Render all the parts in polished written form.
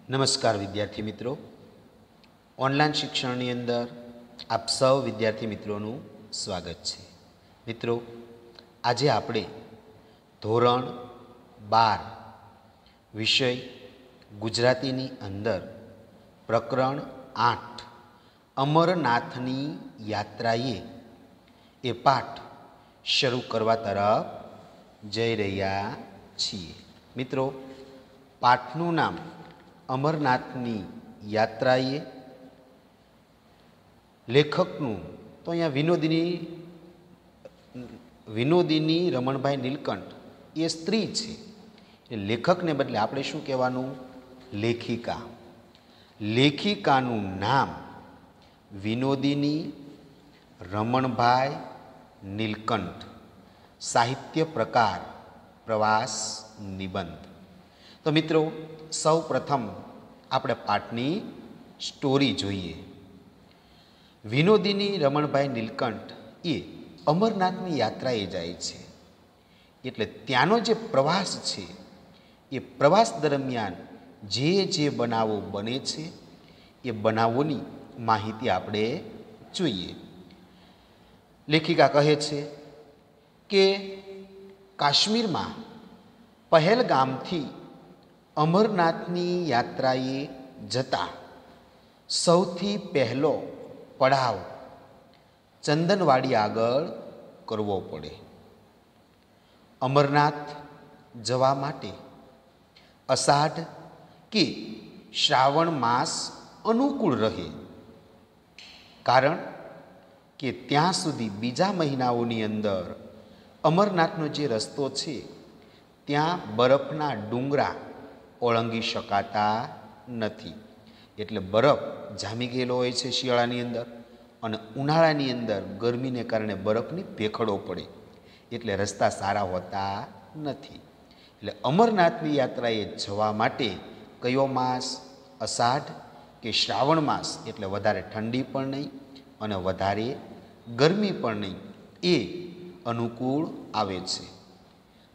નમસ્કાર વિદ્યાર્થી મિત્રો, ઓનલાઈન શિક્ષણની અંદર આપ સૌ વિદ્યાર્થી મિત્રોનું સ્વાગત છે. મિત્રો, આજે આપણે ધોરણ 12 વિષય ગુજરાતીની અંદર પ્રકરણ 8 અમરનાથની યાત્રાએ એ પાઠ શરૂ કરવા તરફ જઈ રહ્યા છીએ. મિત્રો, પાઠનું નામ અમરનાથની યાત્રાએ. લેખકનું તો અહીંયા વિનોદિની રમણભાઈ નીલકંઠ એ સ્ત્રી છે. એ લેખકને બદલે આપણે શું કહેવાનું? લેખિકા. લેખિકાનું નામ વિનોદિની રમણભાઈ નીલકંઠ. સાહિત્ય પ્રકાર પ્રવાસ નિબંધ. તો મિત્રો, સૌ પ્રથમ આપણે પાઠની સ્ટોરી જોઈએ. વિનોદિની રમણભાઈ નીલકંઠ એ અમરનાથની યાત્રાએ જાય છે. એટલે ત્યાંનો જે પ્રવાસ છે એ પ્રવાસ દરમિયાન જે બનાવો બને છે એ બનાવોની માહિતી આપણે જોઈએ. લેખિકા કહે છે કે કાશ્મીરમાં પહેલગામથી અમરનાથની યાત્રાએ જતા સૌથી પહેલો પડાવ ચંદનવાડી આગળ કરવો પડે. અમરનાથ જવા માટે અષાઢ કે શ્રાવણ માસ અનુકૂળ રહે, કારણ કે ત્યાં સુધી બીજા મહિનાઓની અંદર અમરનાથનો જે રસ્તો છે ત્યાં બરફના ડુંગરા ઓળંગી શકાતા નથી. એટલે બરફ જામી ગયેલો હોય છે શિયાળાની અંદર, અને ઉનાળાની અંદર ગરમીને કારણે બરફની ભેખડો પડે, એટલે રસ્તા સારા હોતા નથી. એટલે અમરનાથની યાત્રાએ જવા માટે કયો માસ? અષાઢ કે શ્રાવણ માસ. એટલે વધારે ઠંડી પણ નહીં અને વધારે ગરમી પણ નહીં, એ અનુકૂળ આવે છે.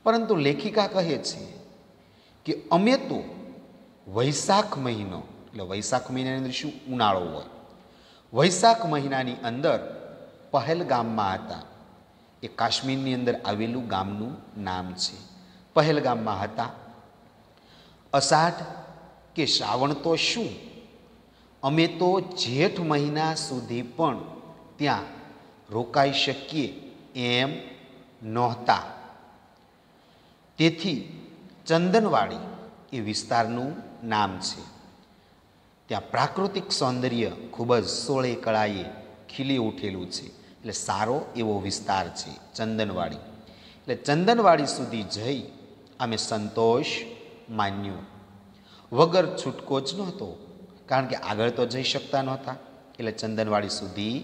પરંતુ લેખિકા કહે છે કે અમે તો વૈશાખ મહિનો, એટલે વૈશાખ મહિનાની અંદર શું? ઉનાળો હોય. વૈશાખ મહિનાની અંદર પહેલગામમાં હતા. એ કાશ્મીરની અંદર આવેલું ગામનું નામ છે. પહેલગામમાં હતા. અષાઢ કે શ્રાવણ તો શું, અમે તો જેઠ મહિના સુધી પણ ત્યાં રોકાઈ શકીએ એમ નહોતા. તેથી ચંદનવાડી એ વિસ્તારનું નામ છે. ત્યાં પ્રાકૃતિક સૌંદર્ય ખૂબ જ સોળે કળાએ ખીલી ઉઠેલું છે. એટલે સારો એવો વિસ્તાર છે ચંદનવાડી. એટલે ચંદનવાડી સુધી જઈ અમે સંતોષ માન્યો. વગર છૂટકો જ નહોતો, કારણ કે આગળ તો જઈ શકતા નહોતા. એટલે ચંદનવાડી સુધી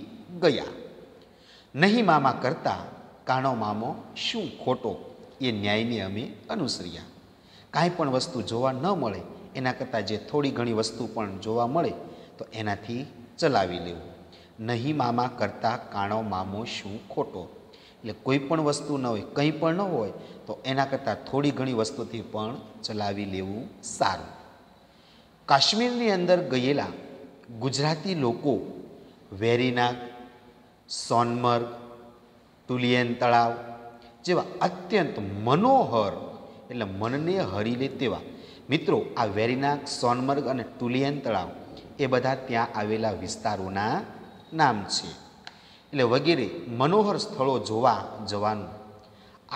ગયા. નહીં મામા કરતા કાણો મામો શું ખોટો, એ ન્યાયને અમે અનુસર્યા. કાંઈ પણ વસ્તુ જોવા ન મળે એના કરતાં જે થોડી ઘણી વસ્તુ પણ જોવા મળે તો એનાથી ચલાવી લેવું. નહીં મામા કરતાં કાણો મામો શું ખોટો. એટલે કોઈ પણ વસ્તુ ન હોય, કંઈ પણ ન હોય તો એના કરતાં થોડી ઘણી વસ્તુથી પણ ચલાવી લેવું સારું. કાશ્મીરની અંદર ગયેલા ગુજરાતી લોકો વેરીનાગ, સોનમર્ગ, તુલિયન તળાવ જેવા અત્યંત મનોહર, એટલે મનને હરી લે તેવા. મિત્રો, આ વેરીનાગ, સોનમર્ગ અને તુલિયન તળાવ એ બધા ત્યાં આવેલા વિસ્તારોના નામ છે. એટલે વગેરે મનોહર સ્થળો જોવા જવાનું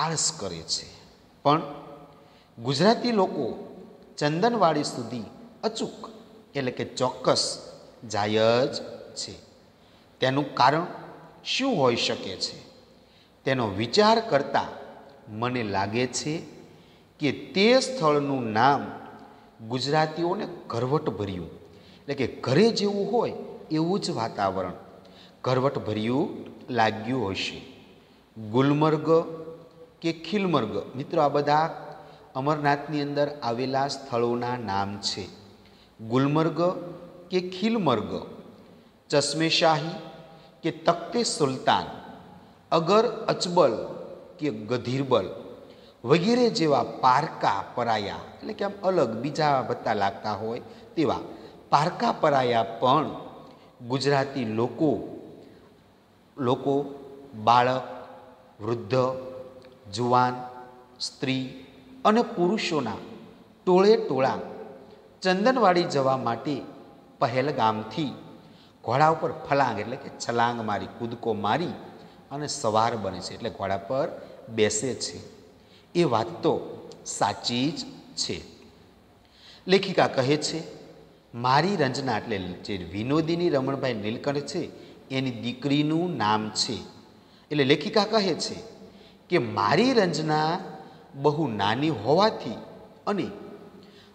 આળસ કરે છે. પણ ગુજરાતી લોકો ચંદનવાડી સુધી અચૂક, એટલે કે ચોક્કસ જાય જ છે. તેનું કારણ શું હોઈ શકે છે? તેનો વિચાર કરતાં મને લાગે છે કે તે સ્થળનું નામ ગુજરાતીઓને ઘરવટ ભર્યું, એટલે કે ઘરે જેવું હોય એવું જ વાતાવરણ ઘરવટ ભર્યું લાગ્યું હશે. ગુલમર્ગ કે ખિલમર્ગ. મિત્રો, આ બધા અમરનાથની અંદર આવેલા સ્થળોના નામ છે. ગુલમર્ગ કે ખિલમર્ગ, ચશ્મેશાહી કે તખ્તે સુલતાન, અગર અચબલ કે ગધીરબલ, વગેરે જેવા પારકા પરાયા, એટલે કે આમ અલગ બીજા ભત્તા લાગતા હોય તેવા પારકા પરાયા પણ ગુજરાતી લોકો બાળક, વૃદ્ધ, જુવાન, સ્ત્રી અને પુરુષોના ટોળે ટોળા ચંદનવાડી જવા માટે પહેલગામથી ઘોડા ઉપર ફલાંગ એટલે કે છલાંગ મારી, કૂદકો મારી અને સવાર બને છે, એટલે ઘોડા પર બેસે છે. એ વાત તો સાચી જ છે. લેખિકા કહે છે, મારી રંજના એટલે જે વિનોદિની રમણભાઈ નીલકંઠ છે એની દીકરીનું નામ છે. એટલે લેખિકા કહે છે કે મારી રંજના બહુ નાની હોવાથી અને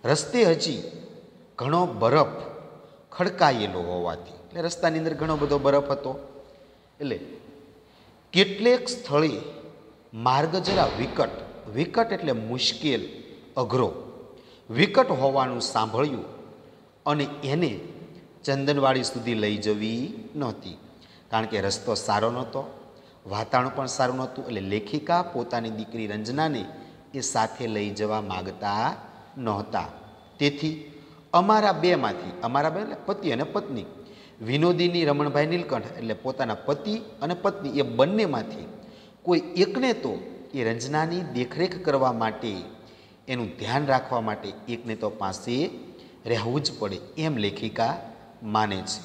રસ્તે હજી ઘણો બરફ ખડકાયેલો હોવાથી, એટલે રસ્તાની અંદર ઘણો બધો બરફ હતો, એટલે કેટલેક સ્થળે માર્ગ જરા વિકટ એટલે મુશ્કેલ, અઘરો, વિકટ હોવાનું સાંભળ્યું અને એને ચંદનવાડી સુધી લઈ જવી નહોતી, કારણ કે રસ્તો સારો નહોતો, વાતાવરણ પણ સારું નહોતું. એટલે લેખિકા પોતાની દીકરી રંજનાને એ સાથે લઈ જવા માગતા નહોતા. તેથી અમારા બે એટલે પતિ અને પત્ની, વિનોદિની રમણભાઈ નીલકંઠ એટલે પોતાના પતિ અને પત્ની, એ બંનેમાંથી કોઈ એકને તો એ રંજનાની દેખરેખ કરવા માટે, એનું ધ્યાન રાખવા માટે એકને તો પાસે રહેવું જ પડે, એમ લેખિકા માને છે.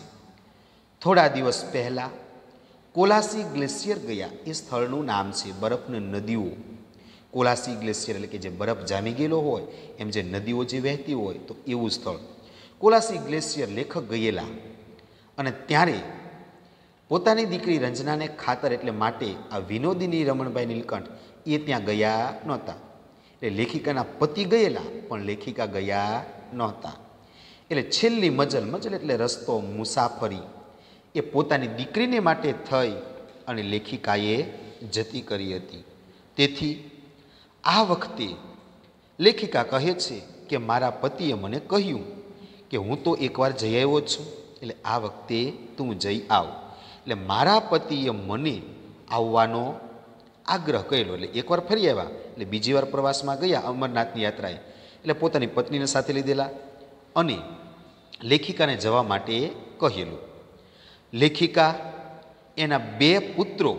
થોડા દિવસ પહેલાં કોલાસી ગ્લેશિયર ગયા. એ સ્થળનું નામ છે બરફની નદીઓ. કોલાસી ગ્લેશિયર એટલે કે જે બરફ જામી ગયેલો હોય એમ જે નદીઓ જે વહેતી હોય તો એવું સ્થળ કોલાસી ગ્લેશિયર લેખક ગયેલા. અને ત્યારે પોતાની દીકરી રંજનાને ખાતર એટલે માટે આ વિનોદિની રમણભાઈ નીલકંઠ એ ત્યાં ગયા નહોતા. એટલે લેખિકાના પતિ ગયેલા પણ લેખિકા ગયા નહોતા. એટલે છેલ્લી મજલ એટલે રસ્તો, મુસાફરી એ પોતાની દીકરીને માટે થઈ અને લેખિકાએ જતી કરી હતી. તેથી આ વખતે લેખિકા કહે છે કે મારા પતિએ મને કહ્યું કે હું તો એકવાર જઈ આવ્યો છું, એટલે આ વખતે તું જઈ આવ. એટલે મારા પતિએ મને આવવાનો આગ્રહ કર્યો, એટલે એકવાર ફરી આવ્યા, એટલે બીજી વાર પ્રવાસમાં ગયા અમરનાથની યાત્રાએ, એટલે પોતાની પત્નીને સાથે લીધેલા અને લેખિકાને જવા માટે કહેલું. લેખિકા, એના બે પુત્રો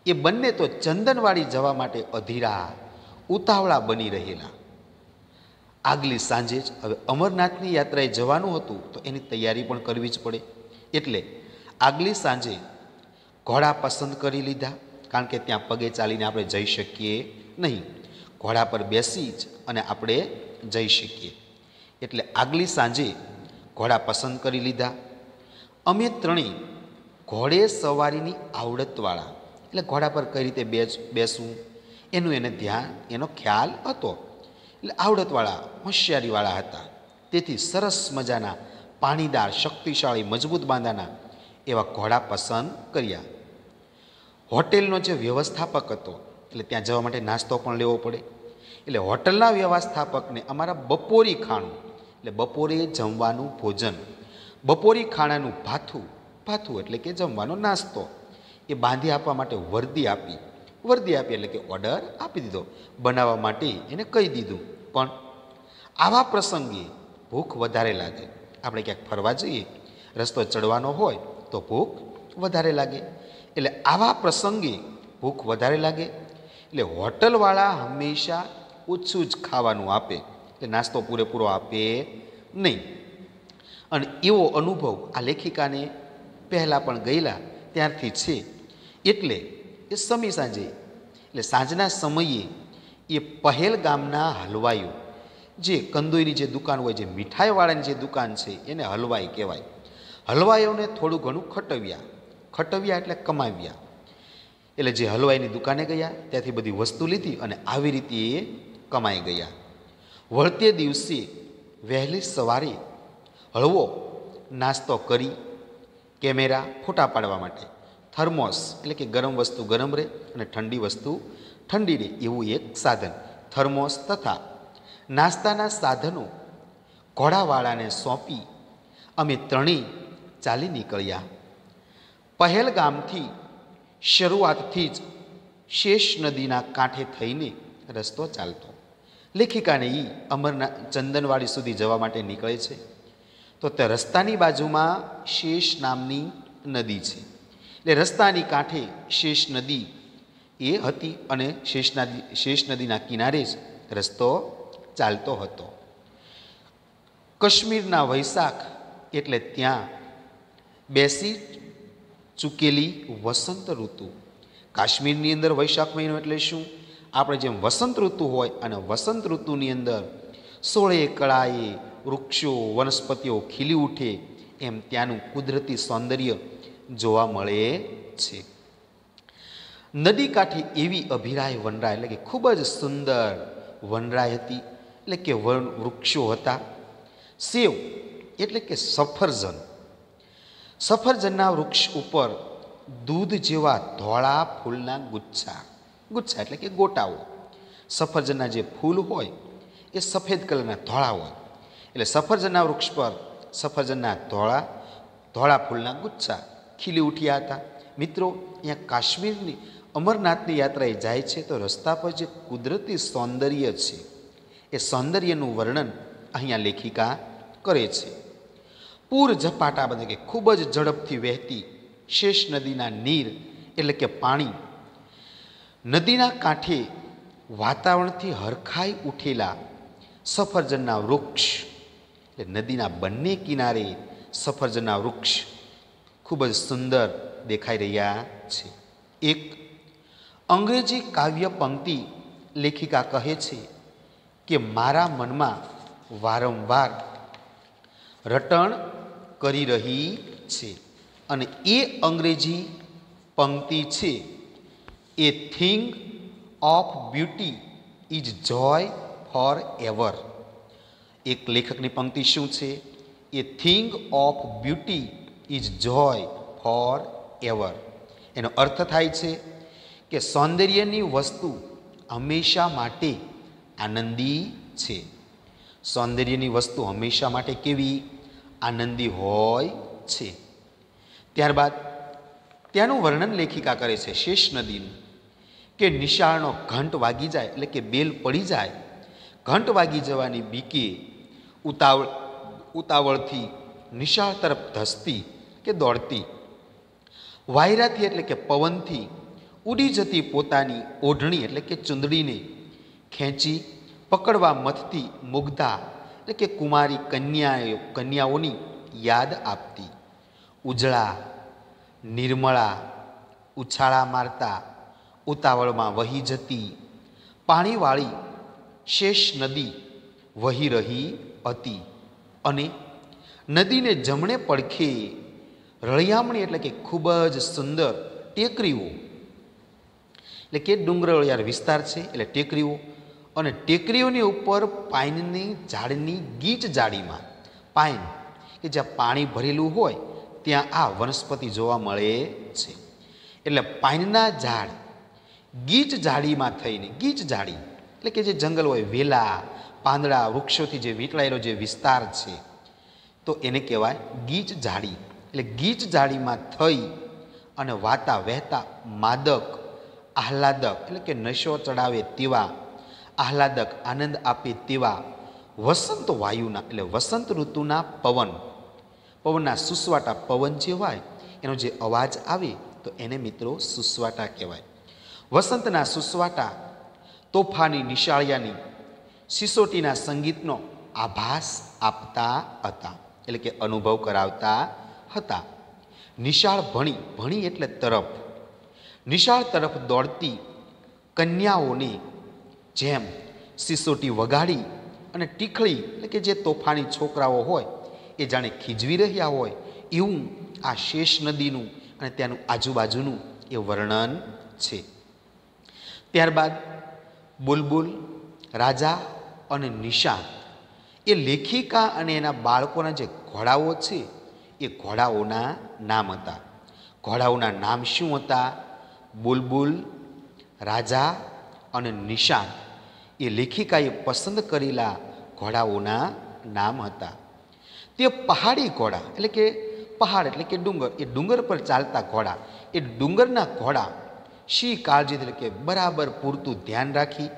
એ બંને તો ચંદનવાડી જવા માટે અધીરા, ઉતાવળા બની રહેલા. આગલી સાંજે જ હવે અમરનાથની યાત્રાએ જવાનું હતું તો એની તૈયારી પણ કરવી જ પડે. એટલે આગલી સાંજે ઘોડા પસંદ કરી લીધા, કારણ કે ત્યાં પગે ચાલીને આપણે જઈ શકીએ નહીં, ઘોડા પર બેસી જ અને આપણે જઈ શકીએ. એટલે આગલી સાંજે ઘોડા પસંદ કરી લીધા. અમે ત્રણેય ઘોડે સવારીની આવડતવાળા, એટલે ઘોડા પર કઈ રીતે બેસવું એનું એને ધ્યાન, એનો ખ્યાલ હતો. એટલે આવડતવાળા, હોશિયારીવાળા હતા. તેથી સરસ મજાના પાણીદાર, શક્તિશાળી, મજબૂત બાંધાના એવા ઘોડા પસંદ કર્યા. હોટેલનો જે વ્યવસ્થાપક હતો, એટલે ત્યાં જવા માટે નાસ્તો પણ લેવો પડે, એટલે હોટલના વ્યવસ્થાપકને અમારા બપોરી ખાણું, એટલે બપોરે જમવાનું ભોજન, બપોરી ખાણાનું ભાથું એટલે કે જમવાનો નાસ્તો એ બાંધી આપવા માટે વર્દી આપી એટલે કે ઓર્ડર આપી દીધો, બનાવવા માટે એને કહી દીધું. પણ આવા પ્રસંગે ભૂખ વધારે લાગે. આપણે ક્યાંક ફરવા જઈએ, રસ્તો ચડવાનો હોય તો ભૂખ વધારે લાગે. એટલે આવા પ્રસંગે ભૂખ વધારે લાગે એટલે હોટલવાળા હંમેશા ઓછું જ ખાવાનું આપે, એટલે નાસ્તો પૂરેપૂરો આપે નહીં. અને એવો અનુભવ આ લેખિકાને પહેલાં પણ ગયેલા ત્યારથી છે. એટલે એ સાંજે એટલે સાંજના સમયે એ પહેલગામના હલવાઈઓ, જે કંદોઈની જે દુકાન હોય, જે મીઠાઈવાળાની જે દુકાન છે એને હલવાઈ કહેવાય. હલવાઈઓને થોડું ઘણું ખટવ્યા એટલે કમાવ્યા. એટલે જે હલવાઈની દુકાને ગયા ત્યાંથી બધી વસ્તુ લીધી અને આવી રીતે એ કમાઈ ગયા. વળતે દિવસે વહેલી સવારે હળવો નાસ્તો કરી, કેમેરા ફોટા પાડવા માટે, થર્મોસ એટલે કે ગરમ વસ્તુ ગરમ રહે અને ઠંડી વસ્તુ ઠંડી રહે એવું એક સાધન, થર્મોસ તથા નાસ્તાના સાધનો ઘોડાવાળાને સોંપી અમે ત્રણેય ચાલી નીકળ્યા. પહેલગામથી શરૂઆતથી જ શેષ નદીના કાંઠે થઈને રસ્તો ચાલતો. લેખિકાને એ અમરના ચંદનવાડી સુધી જવા માટે નીકળે છે. તો તે રસ્તાની બાજુમાં શેષ નામની નદી છે. એટલે રસ્તાની કાંઠે શેષ નદી એ હતી અને શેષ નદીના કિનારે જ રસ્તો ચાલતો હતો. કાશ્મીરના વૈશાખ એટલે ત્યાં બેસી ચૂકેલી વસંત ઋતુ. કાશ્મીરની અંદર વૈશાખ મહિનો એટલે શું? આપણે જેમ વસંત ઋતુ હોય અને વસંત ઋતુની અંદર સોળે કળાએ વૃક્ષો વનસ્પતિઓ ખીલી ઉઠે એમ ત્યાંનું કુદરતી સૌંદર્ય જોવા મળે છે. નદી કાંઠે એવી અભિરાય વનરાય એટલે કે ખૂબ જ સુંદર વનરાય હતી, એટલે કે વૃક્ષો હતા. સેવ એટલે કે સફરજન. સફરજનના વૃક્ષ ઉપર દૂધ જેવા ધોળા ફૂલના ગુચ્છા એટલે કે ગોટાઓ. સફરજનના જે ફૂલ હોય એ સફેદ કલરના ધોળા હોય, એટલે સફરજનના વૃક્ષ પર સફરજનના ધોળા ફૂલના ગુચ્છા ખીલી ઉઠ્યા હતા. મિત્રો, અહીંયા કાશ્મીરની અમરનાથની યાત્રાએ જાય છે તો રસ્તા પર જે કુદરતી સૌંદર્ય છે એ સૌંદર્યનું વર્ણન અહીંયા લેખિકા કરે છે. પૂર ઝપાટા બધે કે ખૂબ જ ઝડપથી વહેતી શેષ નદીના નીર એટલે કે પાણી, નદીના કાંઠે વાતાવરણથી હરખાઈ ઉઠેલા સફરજનના વૃક્ષ, એટલે નદીના બંને કિનારે સફરજનના વૃક્ષ ખૂબ જ સુંદર દેખાઈ રહ્યા છે. એક અંગ્રેજી કાવ્ય પંક્તિ લેખિકા કહે છે કે મારા મનમાં વારંવાર રટણ કરી રહી છે, અને એ અંગ્રેજી પંક્તિ છે a thing of beauty is joy forever. એક લેખકની પંક્તિ શું છે? A thing of beauty is joy forever. એનો અર્થ થાય છે કે સૌંદર્યની વસ્તુ હંમેશા માટે આનંદી છે. સૌંદર્યની વસ્તુ હંમેશા માટે કેવી? આનંદી હોય છે. ત્યારબાદ ત્યાંનું વર્ણન લેખિકા કરે છે શેષ નદીનું, કે નિશાળનો ઘંટ વાગી જાય એટલે કે બેલ પડી જાય, ઘંટ વાગી જવાની બીકે ઉતાવળથી નિશાળ તરફ ધસતી કે દોડતી, વાયરાથી એટલે કે પવનથી ઉડી જતી પોતાની ઓઢણી એટલે કે ચૂંદડીને ખેંચી પકડવા મથતી મુગ્ધા એટલે કે કુમારી કન્યાઓની યાદ આપતી, ઉજળા નિર્મળા ઉછાળા મારતા ઉતાવળમાં વહી જતી પાણીવાળી શેષ નદી વહી રહી હતી. અને નદીને જમણે પડખે રળિયામણી એટલે કે ખૂબ જ સુંદર ટેકરીઓ, એટલે કે ડુંગરાળ વિસ્તાર છે એટલે ટેકરીઓ, અને ટેકરીઓની ઉપર પાઇનની ઝાડની ગીચ જાળીમાં, પાઇન કે જ્યાં પાણી ભરેલું હોય ત્યાં આ વનસ્પતિ જોવા મળે છે. એટલે પાઇનના ઝાડ ગીચ જાળીમાં થઈને, ગીચ જાળી એટલે કે જે જંગલ હોય, વેલા પાંદડા વૃક્ષોથી જે વીંટળાયેલો જે વિસ્તાર છે તો એને કહેવાય ગીચ જાળી. એટલે ગીચ જાળીમાં થઈ અને વાતા વહેતા માદક આહલાદક એટલે કે નશો ચડાવે તેવા, આહલાદક આનંદ આપે તેવા વસંત વાયુના એટલે વસંત ઋતુના પવનના સુસવાટા, પવન જે હોય એનો જે અવાજ આવે તો એને મિત્રો સુસવાટા કહેવાય. વસંતના સુસવાટા તોફાની નિશાળિયાની સિસોટીના સંગીતનો આભાસ આપતા હતા, એટલે કે અનુભવ કરાવતા હતા. નિશાળ ભણી એટલે તરફ, નિશાળ તરફ દોડતી કન્યાઓને જેમ સિસોટી વગાડી અને ટીખળી એટલે કે જે તોફાની છોકરાઓ હોય એ જાણે ખીજવી રહ્યા હોય એવું આ શેષ નદીનું અને ત્યાંનું આજુબાજુનું એ વર્ણન છે. ત્યારબાદ બુલબુલ, રાજા અને નિશાન એ લેખિકા અને એના બાળકોના જે ઘોડાઓ છે એ ઘોડાઓના નામ હતા. ઘોડાઓના નામ શું હતા? બુલબુલ, રાજા અને નિશાન એ લેખિકાએ પસંદ કરેલા ઘોડાઓના નામ હતા. તે પહાડી ઘોડા એટલે કે પહાડ એટલે કે ડુંગર, એ ડુંગર પર ચાલતા ઘોડા, એ ડુંગરના ઘોડા શી કાળજી એટલે કે બરાબર પૂરતું ધ્યાન રાખી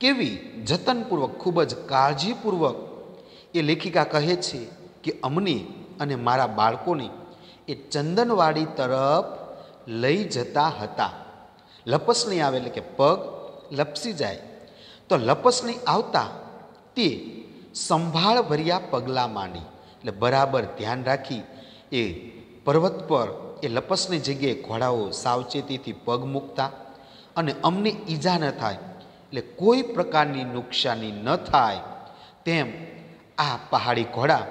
કેવી જતનપૂર્વક, ખૂબ જ કાળજીપૂર્વક એ લેખિકા કહે છે કે અમને અને મારા બાળકોને એ ચંદનવાડી તરફ લઈ જતા હતા. લપસણી આવે એટલે કે પગ લપસી જાય, તો લપસણી આવતા તે સંભાળ ભર્યા પગલાં માંડી, એટલે બરાબર ધ્યાન રાખી એ પર્વત પર એ લપસણી જગ્યાએ ઘોડાઓ સાવચેતીથી પગ મૂકતા અને અમને ઈજા ન થાય, એટલે કોઈ પ્રકારની નુકસાની ન થાય તેમ આ પહાડી ઘોડા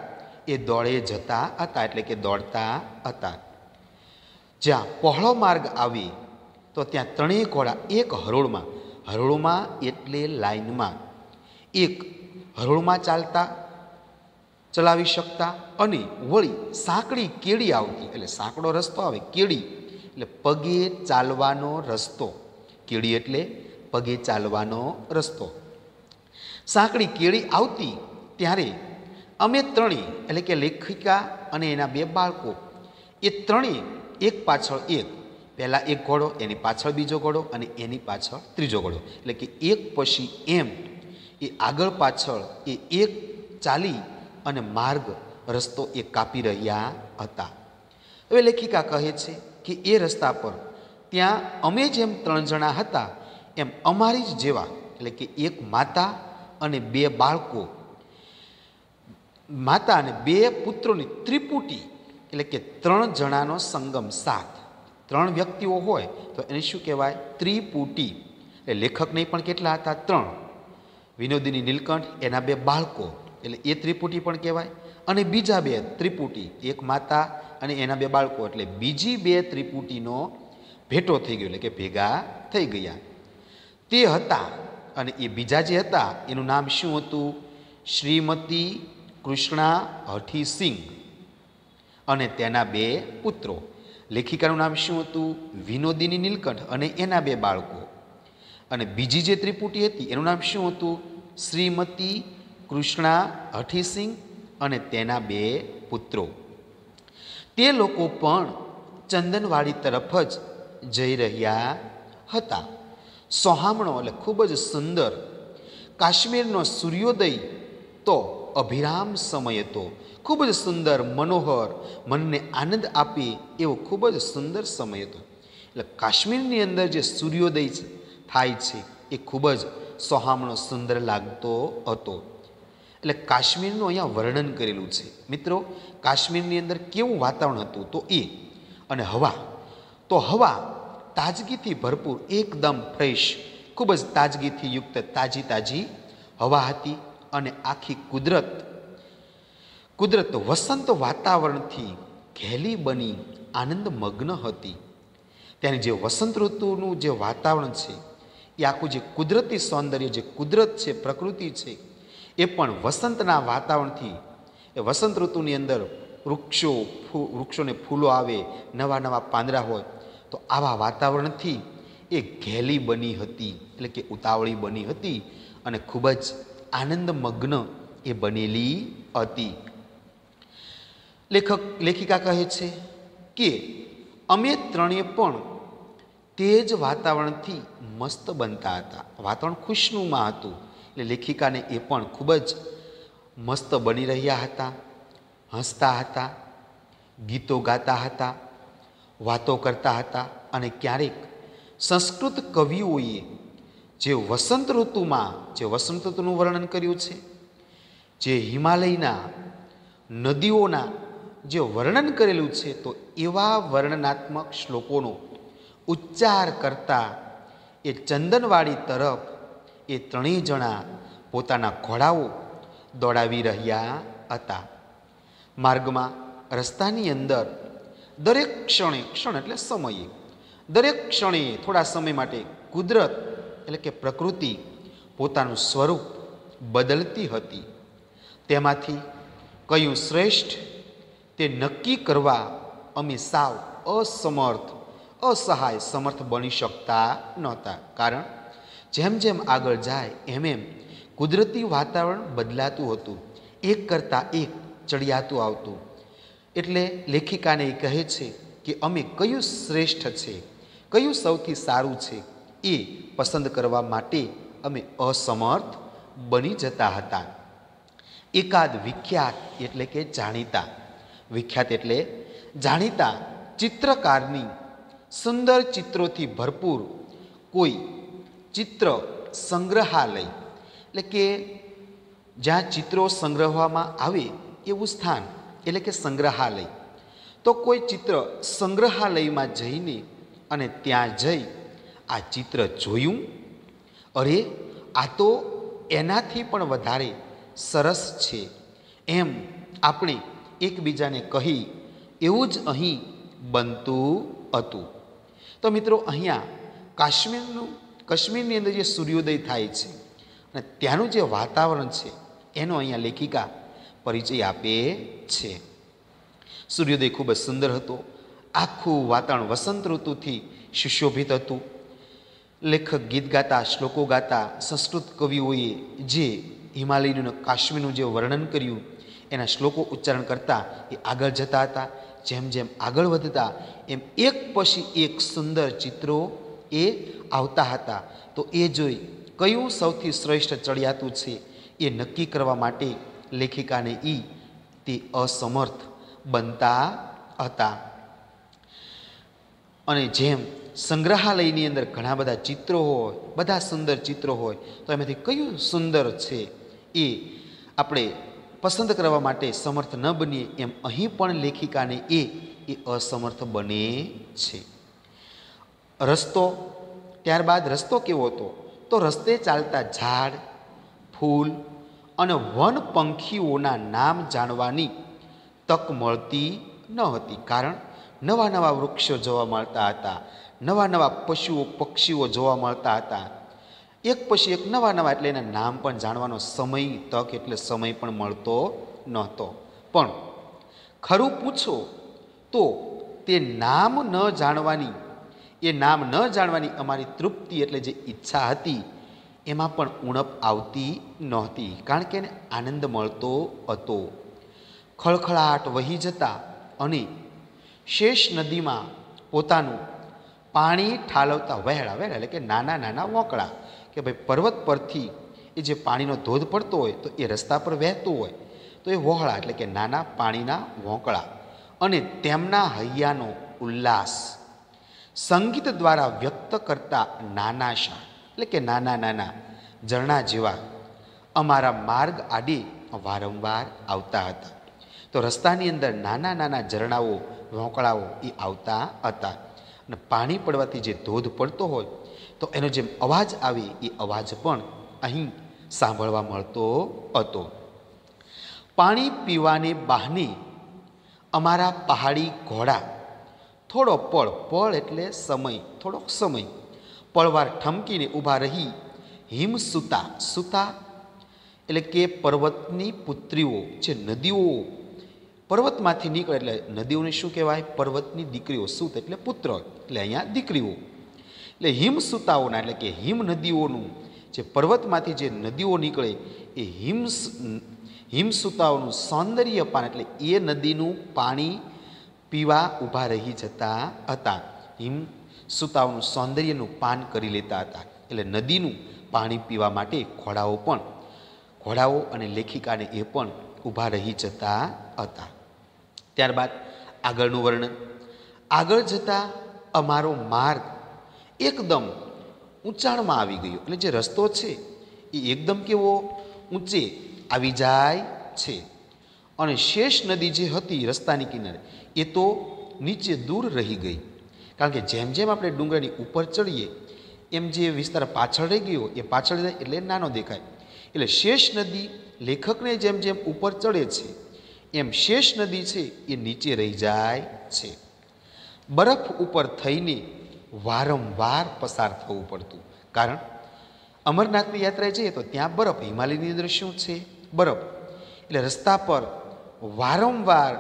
એ દોડે જતા હતા, એટલે કે દોડતા હતા. જ્યાં પહોળો માર્ગ આવી તો ત્યાં ત્રણેય ઘોડા એક હરોળમાં, હરોળમાં એટલે લાઈનમાં, એક હરોળમાં ચાલતા ચલાવી શકતા અને વળી સાંકડી કેડી આવતી, એટલે સાંકડો રસ્તો આવે, કેડી એટલે પગે ચાલવાનો રસ્તો, કેડી એટલે પગે ચાલવાનો રસ્તો. સાંકડી કેડી આવતી ત્યારે અમે ત્રણેય, એટલે કે લેખિકા અને એના બે બાળકો, એ ત્રણેય એક પાછળ એક, પહેલાં એક ઘોડો, એની પાછળ બીજો ઘોડો અને એની પાછળ ત્રીજો ઘોડો, એટલે કે એક પછી એમ એ આગળ પાછળ એ એક ચાલી અને માર્ગ રસ્તો એ કાપી રહ્યા હતા. હવે લેખિકા કહે છે કે એ રસ્તા પર ત્યાં અમે જેમ 3 જણા હતા એમ અમારી જ જેવા, એટલે કે એક માતા અને 2 બાળકો, માતા અને 2 પુત્રોની ત્રિપુટી, એટલે કે 3 જણાનો સંગમ, 7, 3 વ્યક્તિઓ હોય તો એને શું કહેવાય? ત્રિપુટી. એટલે લેખકને પણ કેટલા હતા? 3. વિનોદિની નીલકંઠ, એના 2 બાળકો, એટલે એ ત્રિપુટી પણ કહેવાય. અને બીજા 2 ત્રિપુટી, એક માતા અને એના 2 બાળકો, એટલે બીજી 2 ત્રિપુટીનો ભેટો થઈ ગયો, એટલે કે ભેગા થઈ ગયા. તે હતા અને એ બીજા જે હતા એનું નામ શું હતું? શ્રીમતી કૃષ્ણા હઠીસિંહ અને તેના 2 પુત્રો. લેખિકાનું નામ શું હતું? વિનોદિની નીલકંઠ અને એના 2 બાળકો. અને બીજી જે ત્રિપુટી હતી એનું નામ શું હતું? શ્રીમતી કૃષ્ણા હઠીસિંહ અને તેના 2 પુત્રો. તે લોકો પણ ચંદનવાડી તરફ જ જઈ રહ્યા હતા. સોહામણો એટલે ખૂબ જ સુંદર કાશ્મીરનો સૂર્યોદય તો અભિરામ સમય હતો. ખૂબ જ સુંદર, મનોહર, મનને આનંદ આપે એવો ખૂબ જ સુંદર સમય હતો. એટલે કાશ્મીરની અંદર જે સૂર્યોદય થાય છે એ ખૂબ જ સોહામણો, સુંદર લાગતો હતો. એટલે કાશ્મીરનું અહીંયા વર્ણન કરેલું છે. મિત્રો, કાશ્મીરની અંદર કેવું વાતાવરણ હતું તો એ, અને હવા, તો હવા તાજગીથી ભરપૂર, એકદમ ફ્રેશ, ખૂબ જ તાજગીથી યુક્ત તાજી હવા હતી. અને આખી કુદરત વસંત વાતાવરણથી ઘેલી બની આનંદમગ્ન હતી. ત્યાંની જે વસંત ઋતુનું જે વાતાવરણ છે એ આખું જે કુદરતી સૌંદર્ય, જે કુદરત છે, પ્રકૃતિ છે, એ પણ વસંતના વાતાવરણથી, એ વસંત ઋતુની અંદર વૃક્ષોને ફૂલો આવે, નવા પાંદડા હોય, તો આવા વાતાવરણથી એ ઘેલી બની હતી, એટલે કે ઉતાવળી બની હતી અને ખૂબ જ આનંદમગ્ન એ બનેલી હતી. લેખિકા કહે છે કે અમે ત્રણેય પણ તે જ વાતાવરણથી મસ્ત બનતા હતા. વાતાવરણ ખુશનુમા હતું, એટલે લેખિકાને એ પણ ખૂબ જ મસ્ત બની રહ્યા હતા, હસતા હતા, ગીતો ગાતા હતા, વાતો કરતા હતા. અને ક્યારેક સંસ્કૃત કવિઓએ જે વસંત ઋતુનું વર્ણન કર્યું છે, જે હિમાલયના નદીઓના જે વર્ણન કરેલું છે, તો એવા વર્ણનાત્મક શ્લોકોનો ઉચ્ચાર કરતા એ ચંદનવાડી તરફ એ 3 જણા પોતાના ઘોડાઓ દોડાવી રહ્યા હતા. માર્ગમાં, રસ્તાની અંદર દરેક ક્ષણ એટલે સમયે, દરેક ક્ષણે થોડા સમય માટે કુદરત એટલે કે પ્રકૃતિ પોતાનું સ્વરૂપ બદલતી હતી. તેમાંથી કયું શ્રેષ્ઠ તે નક્કી કરવા અમે સાવ સમર્થ બની શકતા નહોતા. કારણ જેમ આગળ જાય એમ કુદરતી વાતાવરણ બદલાતું હતું, એક કરતાં એક ચડિયાતું આવતું. એટલે લેખિકાને એ કહે છે કે અમે કયું શ્રેષ્ઠ છે, કયું સૌથી સારું છે એ પસંદ કરવા માટે અમે અસમર્થ બની જતા હતા. એકાદ વિખ્યાત એટલે કે જાણીતા, વિખ્યાત એટલે જાણીતા ચિત્રકારની સુંદર ચિત્રોથી ભરપૂર કોઈ ચિત્ર સંગ્રહાલય એટલે કે જ્યાં ચિત્રો સંગ્રહવામાં આવે એવું સ્થાન એટલે કે સંગ્રહાલય. તો કોઈ ચિત્ર સંગ્રહાલયમાં જઈને અને ત્યાં જઈ આ ચિત્ર જોયું, અરે આ તો એનાથી પણ વધારે સરસ છે એમ આપણે એકબીજાને કહી એવું જ અહીં બનતું હતું. તો મિત્રો, અહીંયા કાશ્મીરની અંદર જે સૂર્યોદય થાય છે અને ત્યાંનું જે વાતાવરણ છે એનો અહીંયા લેખિકા પરિચય આપે છે. સૂર્યોદય ખૂબ જ સુંદર હતો. આખું વાતાવરણ વસંત ઋતુથી સુશોભિત હતું. લેખક ગીત ગાતા, શ્લોકો ગાતા, સંસ્કૃત કવિઓએ જે હિમાલયનું કાશ્મીરનું જે વર્ણન કર્યું એના શ્લોકો ઉચ્ચારણ કરતા એ આગળ જતા હતા. જેમ જેમ આગળ વધતા એમ એક પછી એક સુંદર ચિત્રો એ આવતા હતા. તો એ જોઈ કયું સૌથી શ્રેષ્ઠ ચડિયાતું છે એ નક્કી કરવા માટે લેખિકાને તે અસમર્થ બનતા હતા. અને જેમ સંગ્રહાલયની અંદર ઘણા બધા ચિત્રો હોય, બધા સુંદર ચિત્રો હોય, તો એમાંથી કયું સુંદર છે એ આપણે પસંદ કરવા માટે સમર્થ ન બનીએ, એમ અહીં પણ લેખિકાને એ અસમર્થ બને છે. રસ્તો, ત્યારબાદ રસ્તો કેવો હતો? તો રસ્તે ચાલતા ઝાડ, ફૂલ અને વન પંખીઓના નામ જાણવાની તક મળતી ન હતી. કારણ નવા નવા વૃક્ષો જોવા મળતા હતા, નવા નવા પશુઓ પક્ષીઓ જોવા મળતા હતા. એક પછી એક નવા નવા, એટલે એના નામ પણ જાણવાનો સમય, તક એટલે સમય પણ મળતો નહોતો. પણ ખરું પૂછો તો તે નામ ન જાણવાની અમારી તૃપ્તિ એટલે જે ઈચ્છા હતી એમાં પણ ઉણપ આવતી નહોતી. કારણ કે એને આનંદ મળતો હતો. ખળખળાટ વહી જતા અને શેષ નદીમાં પોતાનું પાણી ઠાલવતા વહેલા એટલે કે નાના નાના વોંકળા, કે ભાઈ પર્વત પરથી એ જે પાણીનો ધોધ પડતો હોય તો એ રસ્તા પર વહેતું હોય તો એ વહોળા એટલે કે નાના પાણીના વોંકળા, અને તેમના હૈયાનો ઉલ્લાસ સંગીત દ્વારા વ્યક્ત કરતા નાનાશા એટલે કે નાના નાના ઝરણા જેવા અમારા માર્ગ આડે વારંવાર આવતા હતા. તો રસ્તાની અંદર નાના નાના ઝરણાઓ, વોંકળાઓ એ આવતા હતા. અને પાણી પડવાથી જે ધોધ પડતો હોય તો એનો જેમ અવાજ આવે એ અવાજ પણ અહીં સાંભળવા મળતો હતો. પાણી પીવાને બહાને અમારા પહાડી ઘોડા થોડો પળ એટલે સમય, થોડોક સમય પળવાર ઠમકીને ઊભા રહી હિમસુતા, સુતા એટલે કે પર્વતની પુત્રીઓ, જે નદીઓ પર્વતમાંથી નીકળે એટલે નદીઓને શું કહેવાય? પર્વતની દીકરીઓ. સુત એટલે પુત્ર, એટલે અહીંયા દીકરીઓ. એટલે હિમસુતાઓના એટલે કે હિમ નદીઓનું, જે પર્વતમાંથી જે નદીઓ નીકળે એ હિમસુતાઓનું સૌંદર્ય પાન એટલે એ નદીનું પાણી પીવા ઊભા રહી જતા હતા. હિમસુતાઓનું સૌંદર્યનું પાન કરી લેતા હતા. એટલે નદીનું પાણી પીવા માટે ઘોડાઓ અને લેખિકાને એ પણ ઊભા રહી જતા હતા. ત્યારબાદ આગળનું વર્ણન. આગળ જતા અમારો માર્ગ એકદમ ઊંચાણમાં આવી ગયો. એટલે જે રસ્તો છે એ એકદમ કેવો ઊંચે આવી જાય છે. અને શેષ નદી જે હતી રસ્તાની કિનારે એ તો નીચે દૂર રહી ગઈ. કારણ કે જેમ જેમ આપણે ડુંગરની ઉપર ચડીએ એમ જે વિસ્તાર પાછળ રહી ગયો એ પાછળ જાય એટલે નાનો દેખાય. એટલે શેષ નદી લેખકને જેમ જેમ ઉપર ચડે છે એમ શેષ નદી છે એ નીચે રહી જાય છે. બરફ ઉપર થઈને વારંવાર પસાર થવું પડતું. કારણ અમરનાથની યાત્રાએ જઈએ તો ત્યાં બરફ, હિમાલયની અંદર શું છે? બરફ. એટલે રસ્તા પર વારંવાર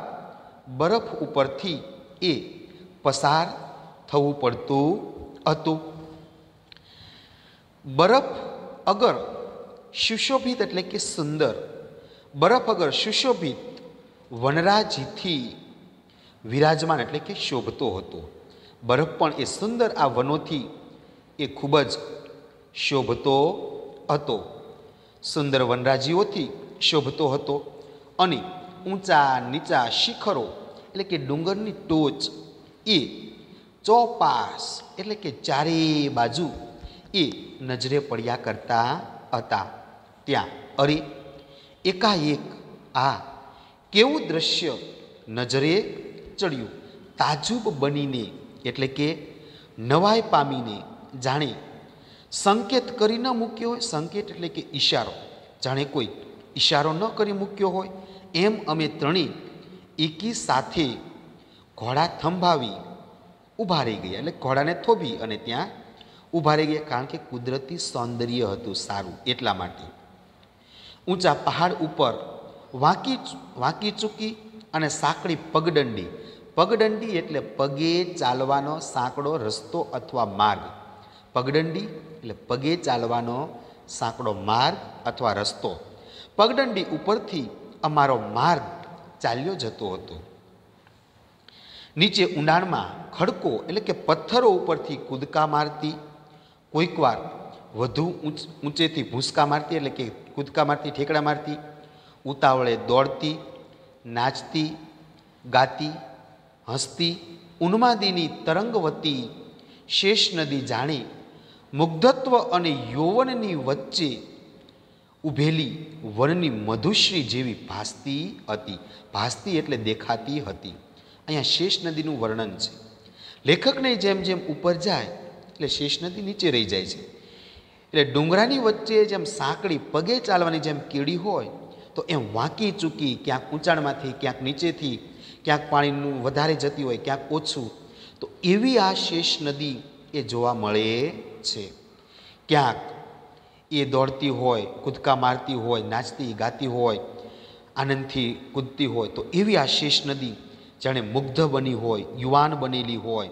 બરફ ઉપરથી એ પસાર થવું પડતું હતું. બરફ અગર સુશોભિત એટલે કે સુંદર, બરફ અગર સુશોભિત વનરાજીથી વિરાજમાન એટલે કે શોભતો હતો. બરફ પણ એ સુંદર આ વનોથી એ ખૂબ જ શોભતો હતો, સુંદર વનરાજીઓથી શોભતો હતો અને ઊંચા નીચા શિખરો એટલે કે ડુંગરની ટોચ એ ચોપાસ એટલે કે ચારે બાજુ એ નજરે પડ્યા કરતા હતા. ત્યાં અરે એકાએક આ કેવું દ્રશ્ય નજરે ચડ્યું. તાજુબ બનીને એટલે કે નવાઈ પામીને, જાણે સંકેત કરી ન મૂક્યો હોય, સંકેત એટલે કે ઈશારો, જાણે કોઈ ઈશારો ન કરી મૂક્યો હોય એમ અમે ત્રણેય એકી સાથે ઘોડા થંભાવી ઊભા રહી ગયા. એટલે ઘોડાને થોભી અને ત્યાં ઊભા રહી ગયા, કારણ કે કુદરતી સૌંદર્ય હતું સારું એટલા માટે. ઊંચા પહાડ ઉપર વાંકી ચૂકી અને સાંકડી પગદંડી, પગદંડી એટલે પગે ચાલવાનો સાંકડો રસ્તો અથવા માર્ગ, પગદંડી એટલે પગે ચાલવાનો સાંકડો માર્ગ અથવા રસ્તો. પગદંડી ઉપરથી અમારો માર્ગ ચાલ્યો જતો હતો. નીચે ઊંડાણમાં ખડકો એટલે કે પથ્થરો ઉપરથી કૂદકા મારતી, કોઈક વાર વધુ ઊંચેથી ભૂંસકા મારતી એટલે કે કૂદકા મારતી, ઠેકડા મારતી, ઉતાવળે દોડતી, નાચતી, ગાતી, હસતી, ઉન્માદીની તરંગવતી શેષ નદી જાણે મુગ્ધત્વ અને યૌવનની વચ્ચે ઉભેલી વનની મધુશ્રી જેવી ભાસતી હતી. ભાસતી એટલે દેખાતી હતી. અહીંયા શેષ નદીનું વર્ણન છે. લેખકને જેમ જેમ ઉપર જાય એટલે શેષ નદી નીચે રહી જાય છે. એટલે ડુંગરાની વચ્ચે જેમ સાંકડી પગે ચાલવાની જેમ કીડી હોય તો એમ વાંકી ચૂકી, ક્યાંક ઊંચાણમાંથી, ક્યાંક નીચેથી, ક્યાંક પાણીનું વધારે જતી હોય, ક્યાંક ઓછું, તો એવી આ શેષ નદી એ જોવા મળે છે. ક્યાંક એ દોડતી હોય, કૂદકા મારતી હોય, નાચતી ગાતી હોય, આનંદથી કૂદતી હોય, તો એવી આ શેષ નદી જાણે મુગ્ધ બની હોય, યુવાન બનેલી હોય,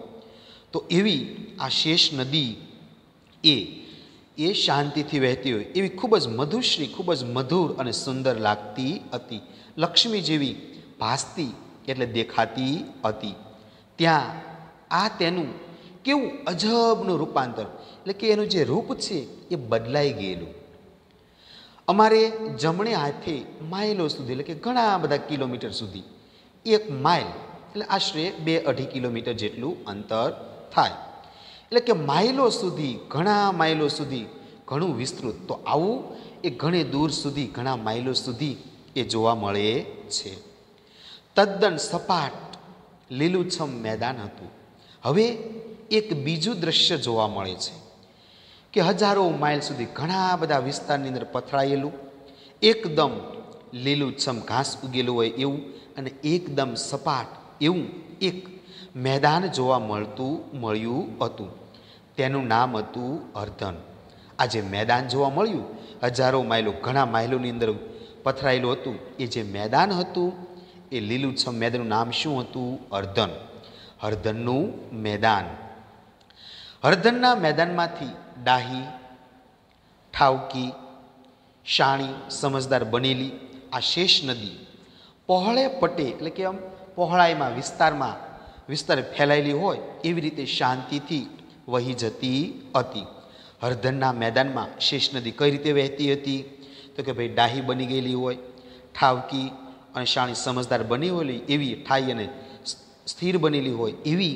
તો એવી આ શેષ નદી એ શાંતિથી વહેતી હોય એવી ખૂબ જ મધુશ્રી, ખૂબ જ મધુર અને સુંદર લાગતી હતી. લક્ષ્મી જેવી ભાસતી એટલે દેખાતી હતી. ત્યાં આ તેનું કેવું અજબનું રૂપાંતર, એટલે કે એનું જે રૂપ છે એ બદલાઈ ગયેલું. અમારે જમણે હાથે માઇલો સુધી એટલે કે ઘણા બધા કિલોમીટર સુધી, 1 માઇલ એટલે આશરે 2-2.5 કિલોમીટર જેટલું અંતર થાય. એટલે કે માઇલો સુધી, ઘણા માઇલો સુધી ઘણું વિસ્તૃત. તો આવું એ ઘણે દૂર સુધી, ઘણા માઇલો સુધી એ જોવા મળે છે. તદ્દન સપાટ લીલુંછમ મેદાન હતું. હવે એક બીજું દ્રશ્ય જોવા મળે છે કે હજારો માઇલ સુધી ઘણા બધા વિસ્તારની અંદર પથરાયેલું, એકદમ લીલુંછમ ઘાસ ઉગેલું હોય એવું અને એકદમ સપાટ એવું એક મેદાન જોવા મળ્યું હતું. તેનું નામ હતું અર્ધન. આ જે મેદાન જોવા મળ્યું, હજારો માઇલો, ઘણા માઇલોની અંદર પથરાયેલું હતું, એ જે મેદાન હતું એ લીલુંછમ મેદાનનું નામ શું હતું? અર્ધન. હરધનનું મેદાન. હરધનના મેદાનમાંથી ડાહી, ઠાવકી, શાણી, સમજદાર બનેલી આ શેષ નદી પહોળે પટે એટલે કે આમ પહોળાઈમાં, વિસ્તાર ફેલાયેલી હોય એવી રીતે શાંતિથી વહી જતી હતી. હરધનના મેદાનમાં શેષ નદી કઈ રીતે વહેતી હતી? તો કે ભાઈ ડાહી બની ગયેલી હોય, ઠાવકી અને શાણી સમજદાર બની હોય એવી, ઠાઈ અને સ્થિર બનેલી હોય એવી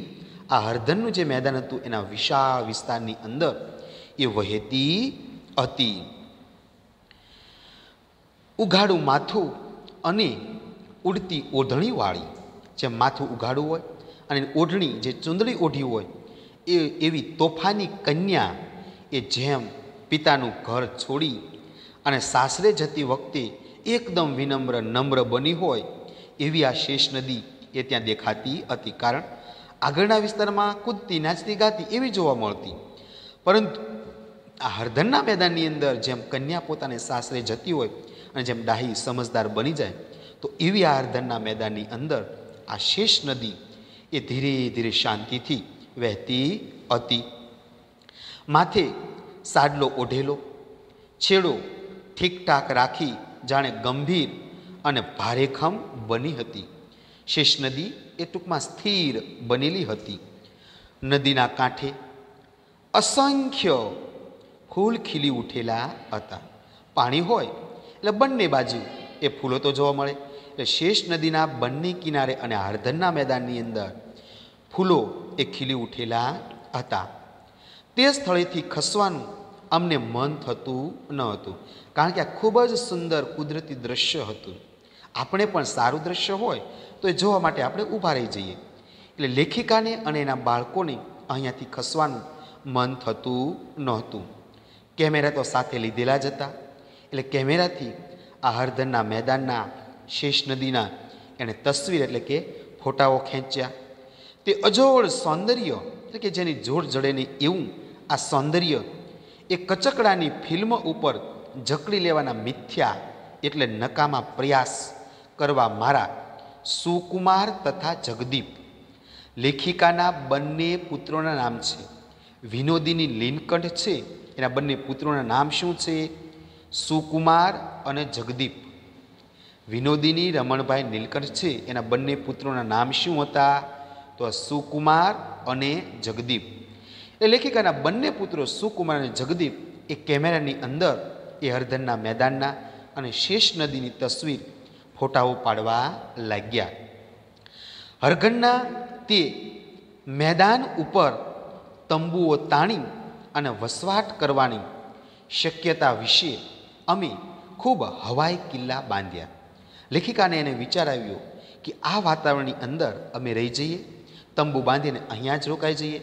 આ હરધનનું જે મેદાન હતું એના વિશાળ વિસ્તારની અંદર એ વહેતી હતી. ઉઘાડું માથું અને ઉડતી ઓઢણીવાળી, જેમ માથું ઉઘાડું હોય અને ઓઢણી જે ચૂંદડી ઓઢી હોય એવી તોફાની કન્યા એ જેમ પિતાનું ઘર છોડી અને સાસરે જતી વખતે એકદમ વિનમ્ર નમ્ર બની હોય એવી આ શેષ નદી એ ત્યાં દેખાતી હતી. કારણ આગળના વિસ્તારમાં કૂદતી, નાચતી, ગાતી એવી જોવા મળતી, પરંતુ આ હરધનના મેદાનની અંદર જેમ કન્યા પોતાને સાસરે જતી હોય અને જેમ ડાહી સમજદાર બની જાય, તો એવી આ હરધનના મેદાનની અંદર આ શેષ નદી એ ધીરે ધીરે શાંતિથી વહેતી હતી. માથે સાડલો ઓઢેલો, છેડો ઠીકઠાક રાખી જાણે ગંભીર અને ભારેખમ બની હતી. શેષ નદી એ ટૂંકમાં સ્થિર બનેલી હતી. નદીના કાંઠે અસંખ્ય ફૂલ ખીલી ઉઠેલા હતા. પાણી હોય એટલે બંને બાજુ એ ફૂલો તો જોવા મળે. એટલે શેષ નદીના બંને કિનારે અને હળદરના મેદાનની અંદર ફૂલો એ ખીલી ઉઠેલા હતા. તે સ્થળેથી ખસવાનું અમને મન થતું ન હતું, કારણ કે આ ખૂબ જ સુંદર કુદરતી દ્રશ્ય હતું. આપણે પણ સારું દ્રશ્ય હોય તો એ જોવા માટે આપણે ઊભા રહી જઈએ. એટલે લેખિકાને અને એના બાળકોને અહીંયાથી ખસવાનું મન થતું નહોતું. કેમેરા તો સાથે લીધેલા જ હતા. એટલે કેમેરાથી આ હળદરના મેદાનના, શેષ નદીના એણે તસવીર એટલે કે ફોટાઓ ખેંચ્યા. તે અજોડ સૌંદર્ય એટલે કે જેની જોડ જડે નહીં એવું આ સૌંદર્ય એ કચકડાની ફિલ્મ ઉપર જકડી લેવાના મિથ્યા એટલે નકામા પ્રયાસ કરવા મારા સુકુમાર તથા જગદીપ, લેખિકાના બંને પુત્રોના નામ છે. વિનોદીની લીનકંઠ છે, એના બંને પુત્રોના નામ શું છે? સુકુમાર અને જગદીપ. વિનોદીની રમણભાઈ નીલકંઠ છે, એના બંને પુત્રોના નામ શું હતા? તો સુકુમાર અને જગદીપ. એ લેખિકાના બંને પુત્રો સુકુમાર અને જગદીપ એ કેમેરાની અંદર એ હળદરના મેદાનના અને શેષ નદીની તસવીર ફોટાઓ પાડવા લાગ્યા. હરગઢના તે મેદાન ઉપર તંબુઓ તાણી અને વસવાટ કરવાની શક્યતા વિશે અમે ખૂબ હવાઈ કિલ્લા બાંધ્યા. લેખિકાને એને વિચાર આવ્યો કે આ વાતાવરણની અંદર અમે રહી જઈએ, તંબુ બાંધીને અહીંયા જ રોકાઈ જઈએ.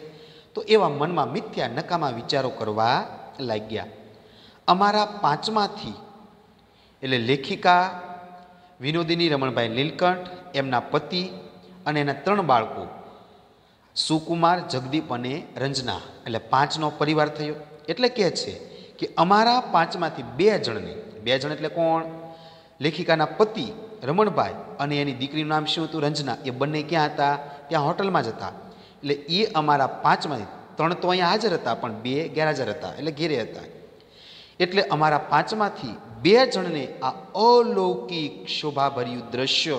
તો એવા મનમાં મિથ્યા નકામા વિચારો કરવા લાગ્યા. અમારા પાંચમાંથી એટલે લેખિકા, વિનોદિની રમણભાઈ નીલકંઠ, એમના પતિ અને એના 3 બાળકો સુકુમાર, જગદીપ અને રંજના, એટલે 5નો પરિવાર થયો. એટલે કહે છે કે અમારા 5માંથી 2 જણને, 2 જણ એટલે કોણ? લેખિકાના પતિ રમણભાઈ અને એની દીકરીનું નામ શું હતું? રંજના. એ બંને ક્યાં હતા? ત્યાં હોટલમાં જ હતા. એટલે એ અમારા 5માંથી 3 તો અહીંયા હાજર હતા, પણ 2 ગેરહાજર હતા, એટલે ઘેરે હતા. એટલે અમારા 5માંથી 2 જણને આ અલૌકિક શોભાભર્યું દ્રશ્ય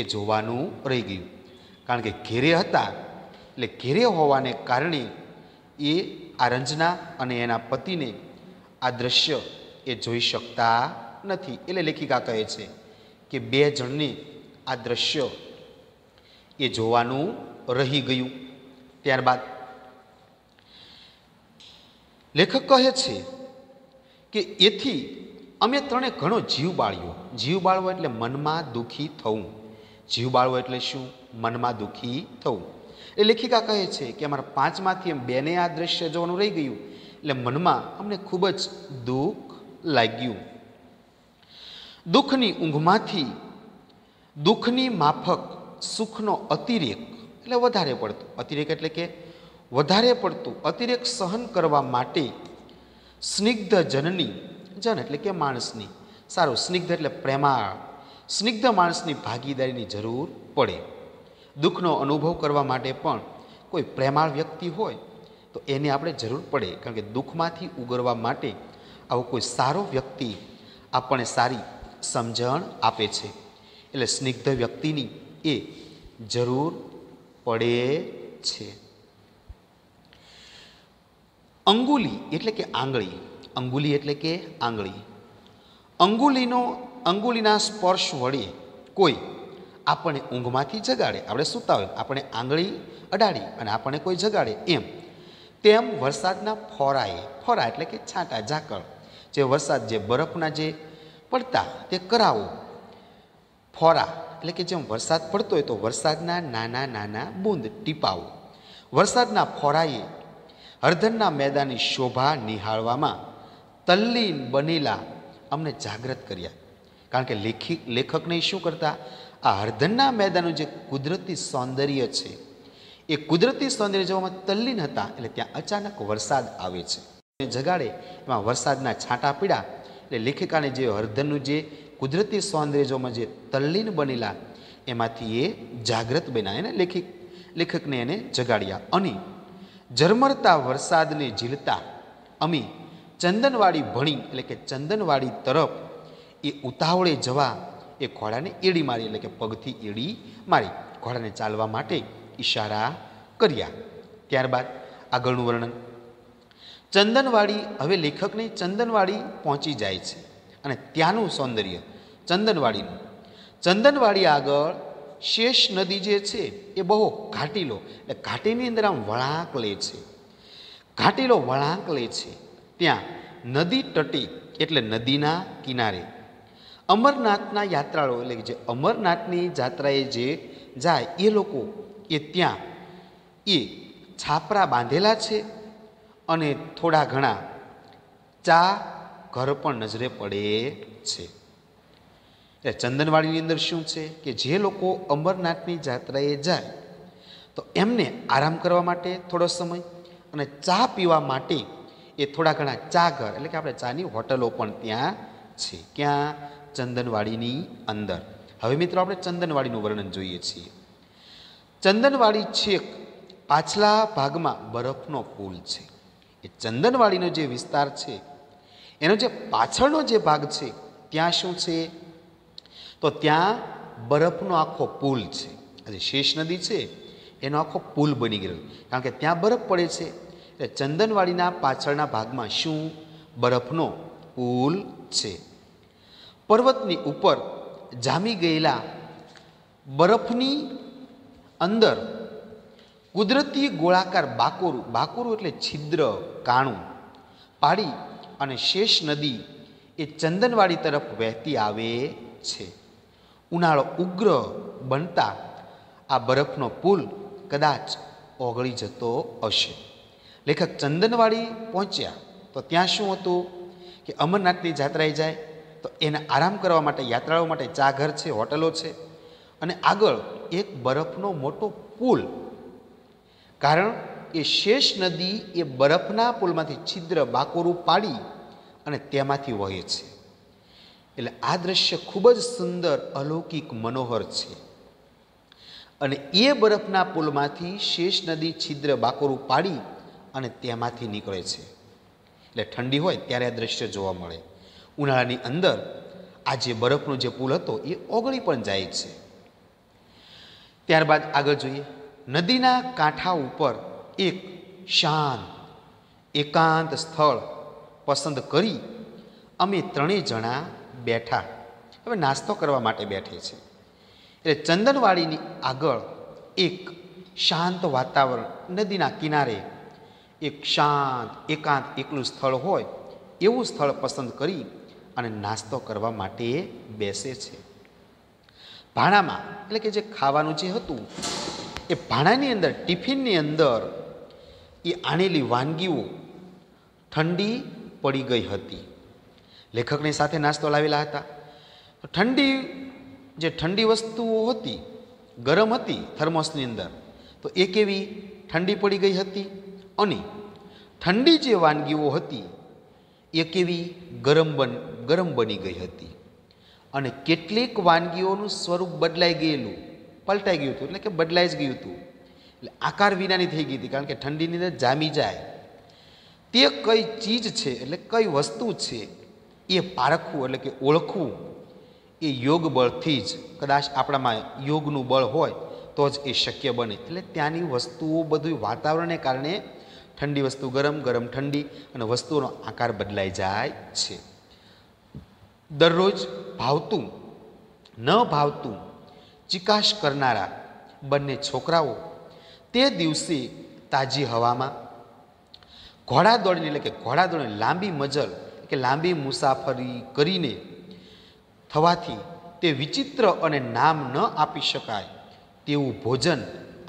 એ જોવાનું રહી ગયું. કારણ કે ઘેરે હતા, એટલે ઘેરે હોવાને કારણે એ આ રંજના અને એના પતિને આ દ્રશ્ય એ જોઈ શકતા નથી. એટલે લેખિકા કહે છે કે 2 જણને આ દ્રશ્ય એ જોવાનું રહી ગયું. ત્યારબાદ લેખક કહે છે કે એથી અમે 3એ ઘણો જીવ બાળ્યો. જીવ બાળવો એટલે મનમાં દુઃખી થવું. જીવ બાળવો એટલે શું? મનમાં દુઃખી થવું. એ લેખિકા કહે છે કે અમારા 5માંથી એમ 2ને આ દ્રશ્ય જોવાનું રહી ગયું. એટલે મનમાં અમને ખૂબ જ દુઃખ લાગ્યું. દુઃખની ઊંઘમાંથી દુઃખની માફક સુખનો અતિરેક એટલે વધારે પડતું, અતિરેક એટલે કે વધારે પડતું અતિરેક સહન કરવા માટે સ્નિગ્ધ જનની, જન એટલે કે માણસની, સારું, સ્નિગ્ધ એટલે પ્રેમાળ, સ્નિગ્ધ માણસની ભાગીદારીની જરૂર પડે. દુઃખનો અનુભવ કરવા માટે પણ કોઈ પ્રેમાળ વ્યક્તિ હોય તો એની આપણે જરૂર પડે. કારણ કે દુઃખમાંથી ઉગરવા માટે આવો કોઈ સારો વ્યક્તિ આપણને સારી સમજણ આપે છે. એટલે સ્નિગ્ધ વ્યક્તિની એ જરૂર પડે છે. અંગુલી એટલે કે આંગળી. અંગુલી એટલે કે આંગળી. અંગુલીના સ્પર્શ વડે કોઈ આપણને ઊંઘમાંથી જગાડે. આપણે સૂતા હોય, આપણે આંગળી અડાડી અને આપણને કોઈ જગાડે એમ. તેમ વરસાદના ફોરાએ, ફોરા એટલે કે છાંટા, ઝાકળ, જે વરસાદ, જે બરફના જે પડતા તે કરાવો. ફોરા એટલે કે જેમ વરસાદ પડતો હોય તો વરસાદના નાના નાના બૂંદ, ટીપાઓ. વરસાદના ફોરાએ હળદરના મેદાનની શોભા નિહાળવામાં તલ્લીન બનેલા અમને જાગૃત કર્યા. કારણ કે લેખકને શું કરતા? આ હળદરના મેદાનનું જે કુદરતી સૌંદર્ય છે એ કુદરતી સૌંદર્ય જોવામાં તલ્લીન હતા. એટલે ત્યાં અચાનક વરસાદ આવે છે, જગાડે. એમાં વરસાદના છાંટા પીડા. એટલે લેખિકાને જે હળદરનું જે કુદરતી સૌંદર્ય જોવામાં જે તલ્લીન બનેલા એમાંથી એ જાગૃત બન્યા. એને લેખકને એને જગાડ્યા. અને ઝરમરતા વરસાદને ઝીલતા અમે ચંદનવાડી ભણી એટલે કે ચંદનવાડી તરફ એ ઉતાવળે જવા એ ઘોડાને એડી મારી, એટલે કે પગથી એડી મારી, ઘોડાને ચાલવા માટે ઈશારા કર્યા. ત્યારબાદ આગળનું વર્ણન. ચંદનવાડી, હવે લેખકને ચંદનવાડી પહોંચી જાય છે અને ત્યાંનું સૌંદર્ય ચંદનવાડીનું. ચંદનવાડી આગળ શેષ નદી જે છે એ બહુ ઘાટીલો, એટલે ઘાટીની અંદર આમ વળાંક લે છે, ઘાટીલો વળાંક લે છે. ત્યાં નદી તટે એટલે નદીના કિનારે અમરનાથના યાત્રાળુઓ, એટલે જે અમરનાથની જાત્રાએ જે જાય એ લોકો એ ત્યાં એ છાપરા બાંધેલા છે અને થોડા ઘણા ચા ઘર પણ નજરે પડે છે. એટલે ચંદનવાડીની અંદર શું છે કે જે લોકો અમરનાથની જાત્રાએ જાય તો એમને આરામ કરવા માટે થોડો સમય અને ચા પીવા માટે એ થોડા ઘણા ચા ઘર, એટલે કે આપણે ચાની હોટલો પણ ત્યાં છે. ક્યાં? ચંદનવાડીની અંદર. હવે મિત્રો આપણે ચંદનવાડીનું વર્ણન જોઈએ છીએ. ચંદનવાડી છેક પાછલા ભાગમાં બરફનો પુલ છે. એ ચંદનવાડીનો જે વિસ્તાર છે એનો જે પાછળનો જે ભાગ છે ત્યાં શું છે તો ત્યાં બરફનો આખો પુલ છે. આજે શેષ નદી છે એનો આખો પુલ બની ગયેલો, કારણ કે ત્યાં બરફ પડે છે. એટલે ચંદનવાડીના પાછળના ભાગમાં શું? બરફનો પુલ છે. પર્વતની ઉપર જામી ગયેલા બરફની અંદર કુદરતી ગોળાકાર બાકોરું, બાકોરું એટલે છિદ્ર કાણું પાડી અને શેષ નદી એ ચંદનવાડી તરફ વહેતી આવે છે. ઉનાળો ઉગ્ર બનતા આ બરફનો પુલ કદાચ ઓગળી જતો હશે. લેખક ચંદનવાડી પહોંચ્યા તો ત્યાં શું હતું કે અમરનાથની જાત્રાએ જાય તો એને આરામ કરવા માટે યાત્રાળુઓ માટે ચા ઘર છે, હોટલો છે અને આગળ એક બરફનો મોટો પુલ, કારણ કે શેષ નદી એ બરફના પુલમાંથી છિદ્ર બાકોરું પાડી અને તેમાંથી વહે છે. એટલે આ દ્રશ્ય ખૂબ જ સુંદર, અલૌકિક, મનોહર છે. અને એ બરફના પુલમાંથી શેષ નદી છિદ્ર બાકોરું પાડી અને તેમાંથી નીકળે છે. એટલે ઠંડી હોય ત્યારે આ દ્રશ્ય જોવા મળે. ઉનાળાની અંદર આ જે બરફનો જે પુલ હતો એ ઓગળી પણ જાય છે. ત્યારબાદ આગળ જોઈએ. નદીના કાંઠા ઉપર એક શાંત એકાંત સ્થળ પસંદ કરી અમે ત્રણેય જણા બેઠા. હવે નાસ્તો કરવા માટે બેઠે છે. એટલે ચંદનવાડીની આગળ એક શાંત વાતાવરણ, નદીના કિનારે એક શાંત એકાંત એકલું સ્થળ હોય એવું સ્થળ પસંદ કરી અને નાસ્તો કરવા માટે બેસે છે. ભાણામાં, એટલે કે જે ખાવાનું જે હતું એ ભાણાની અંદર, ટિફિનની અંદર એ આણેલી વાનગીઓ ઠંડી પડી ગઈ હતી. લેખકની સાથે નાસ્તો લાવેલા હતા. ઠંડી, જે ઠંડી વસ્તુઓ હતી ગરમ હતી થર્મોસની અંદર, તો એ કેવી ઠંડી પડી ગઈ હતી. અને ઠંડી જે વાનગીઓ હતી એ કેવી ગરમ બની ગઈ હતી. અને કેટલીક વાનગીઓનું સ્વરૂપ બદલાઈ ગયેલું, પલટાઈ ગયું હતું, એટલે કે બદલાઈ જ ગયું હતું. એટલે આકાર વિનાની થઈ ગઈ હતી, કારણ કે ઠંડીની અંદર જામી જાય. તે કઈ ચીજ છે, એટલે કઈ વસ્તુ છે એ પારખવું, એટલે કે ઓળખવું એ યોગ બળથી જ, કદાચ આપણામાં યોગનું બળ હોય તો જ એ શક્ય બને. એટલે ત્યાંની વસ્તુઓ બધું વાતાવરણને કારણે ઠંડી વસ્તુ ગરમ, ગરમ ઠંડી, અને વસ્તુઓનો આકાર બદલાઈ જાય છે. દરરોજ ભાવતું ન ભાવતું ચિકાશ કરનારા બંને છોકરાઓ તે દિવસે તાજી હવામાં ઘોડાદોડની, એટલે કે ઘોડાદોડની લાંબી મજલ કે લાંબી મુસાફરી કરીને થવાથી તે વિચિત્ર અને નામ ન આપી શકાય તેવું ભોજન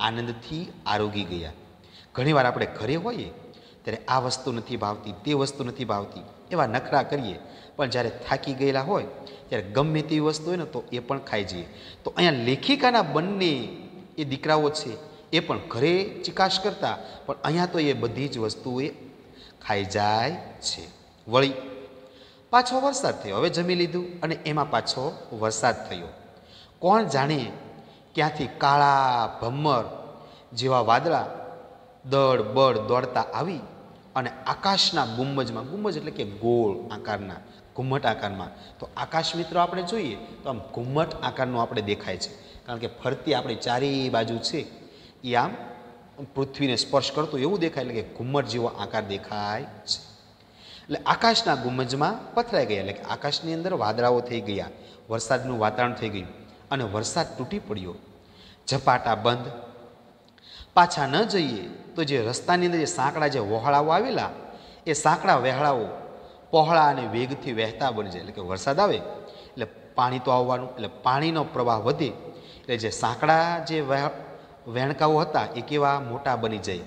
આનંદથી આરોગી ગયા. ઘણીવાર આપણે ઘરે હોઈએ ત્યારે આ વસ્તુ નથી ભાવતી, તે વસ્તુ નથી ભાવતી, એવા નખરા કરીએ, પણ જ્યારે થાકી ગયેલા હોય ત્યારે ગમે તેવી વસ્તુ હોય ને તો એ પણ ખાઈ જઈએ. તો અહીંયા લેખિકાના બંને એ દીકરાઓ છે એ પણ ઘરે ચિકાશ કરતા, પણ અહીંયા તો એ બધી જ વસ્તુઓ એ ખાઈ જાય છે. વળી પાછો વરસાદ થયો. હવે જમી લીધું અને એમાં પાછો વરસાદ થયો. કોણ જાણે ક્યાંથી કાળા ભમ્મર જેવા વાદળા દળ બળ દોડતા આવી અને આકાશના ગુંબજમાં, ગુંબજ એટલે કે ગોળ આકારના, ઘુમ્મટ આકારમાં, તો આકાશ મિત્રો આપણે જોઈએ તો આમ ઘુમ્મટ આકારનું આપણે દેખાય છે, કારણ કે ફરતી આપણી ચારેય બાજુ છે એ આમ પૃથ્વીને સ્પર્શ કરતો એવું દેખાય, એટલે કે ઘુમ્મટ જેવો આકાર દેખાય છે. એટલે આકાશના ગુંબજમાં પથરાઈ ગયા, એટલે કે આકાશની અંદર વાદળાઓ થઈ ગયા, વરસાદનું વાતાવરણ થઈ ગયું અને વરસાદ તૂટી પડ્યો. ઝપાટા બંધ. પાછા ન જઈએ તો જે રસ્તાની અંદર જે સાંકડા જે વહોળાઓ આવેલા, એ સાંકડા વહેળાઓ પહોળા અને વેગથી વહેતા બની જાય. એટલે કે વરસાદ આવે એટલે પાણી તો આવવાનું, એટલે પાણીનો પ્રવાહ વધે, એટલે જે સાંકડા જે વહેણકાઓ હતા એ કેવા મોટા બની જાય,